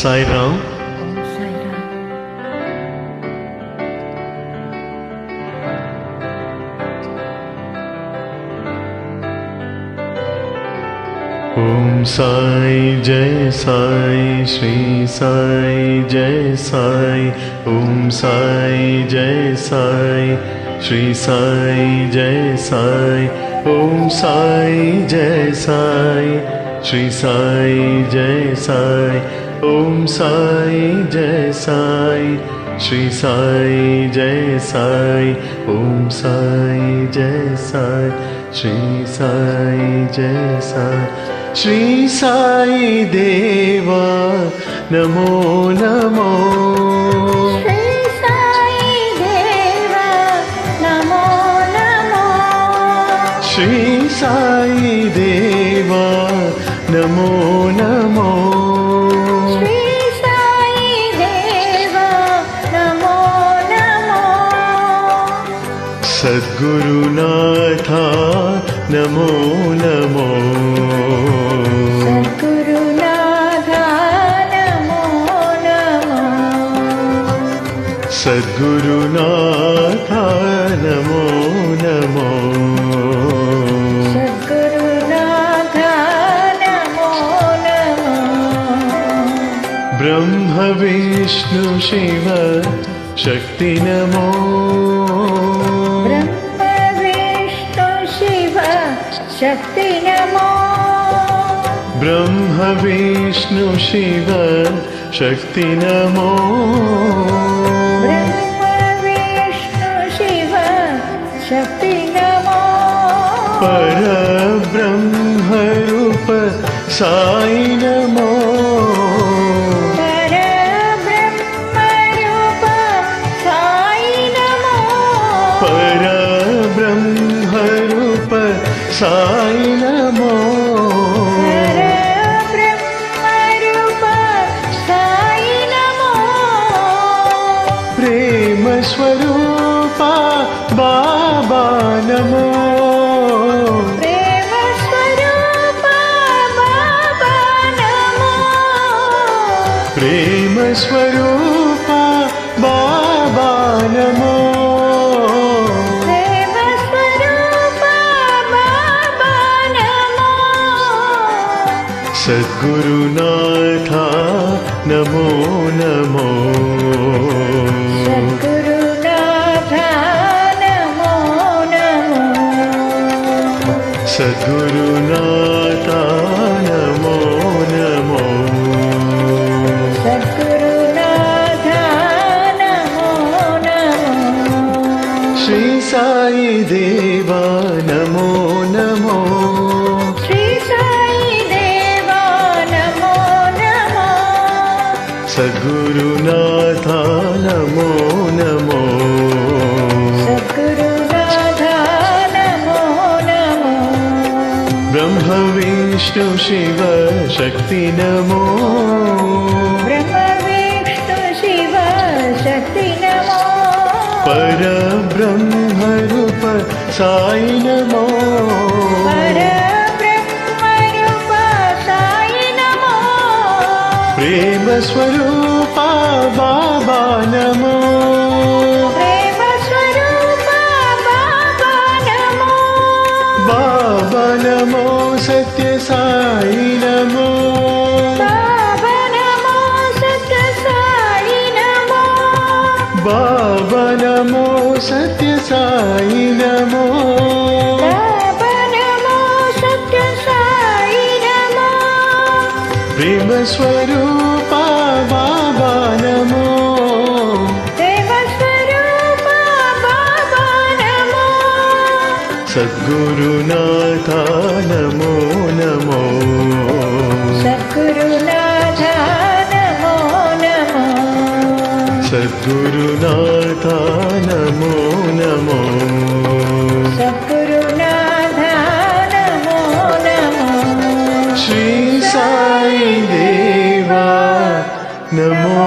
సాయి రామ్. ఓం సాయి జయ సాయి శ్రీ సాయి జయ సాయి. ఓం సాయి జయ సాయి శ్రీ సాయి జయ సాయి. ఓం సాయి జయ సాయి శ్రీ సాయి జయ సాయి. ఓం సాయి జయ సాయి శ్రీ సాయి జయ సాయి. ఓం సాయి జయ సాయి శ్రీ సాయి జయ సాయి. శ్రీ సాయి దేవా నమో నమో. శ్రీ సాయి దేవా నమో నమో. శ్రీ సాయి దేవా నమో నమో. శ్రీ సాయి దేవా నమో నమో. సద్గురునాథ నమో నమో. సద్గురునాథ నమో నమో. సద్గురునాథ నమో నమో. బ్రహ్మ విష్ణు శివ శక్తి నమో. బ్రహ్మ విష్ణు శివ శక్తి నమో. బ్రహ్మ విష్ణు శివ శక్తి నమో. బ్రహ్మ విష్ణు శివ శక్తి నమో. పరబ్రహ్మ రూప సాయి నమో. పరబ్రహ్మ రూప సాయి నమో. పరబ్రహ్మ రూప సాయి నమో. పరబ్రహ్మ రూప సాయి నమో. ప్రేమ స్వరూప బాబా నమో. ప్రేమ స్వరూప బాబా నమో. ప్రేమ స్వరూప బాబా నమో. ప్రేమ స్వరూప బాబా నమో. సద్గురునాథ నమో నమో. సద్గురునాథ నమో నమో. సద్గురునాథ నమో నమో. సద్గురునాథ నమో నమో. శ్రీ సాయి దేవా నమో నమో. శ్రీ సాయి దేవా నమో నమో. సద్గురునాథ నమో నమో. సద్గురునాథ నమో నమో. బ్రహ్మ విష్ణు శివ శక్తి నమో. బ్రహ్మ విష్ణు శివ శక్తి నమో. పరబ్రహ్మ రూప సాయి నమో. పరబ్రహ్మ రూప సాయి నమో. ప్రేమ స్వరూప బాబా నమో. ప్రేమ స్వరూప బాబా నమో. బాబా నమో సత్య సాయి నమో. బాబా నమో సత్య సాయి నమో. బాబా నమో సత్య సాయి నమో. బాబా నమో సత్య సాయి నమో. ప్రేమ స్వరూప బాబా నమో. ప్రేమ స్వరూప బాబా నమో. సద్గురునాథ నమో నమో. సద్గురునాథ నమో నమో. సద్గురునాథ నమో నమో. సద్గురునాథ నమో నమో. శ్రీ సాయి దేవా నమో